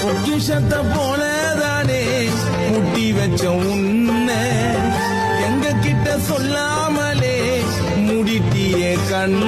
பொக்கிஷத்தை போலதானே முட்டி வச்ச உன்னை எங்க கிட்ட சொல்லாமலே முடிட்டிய கண்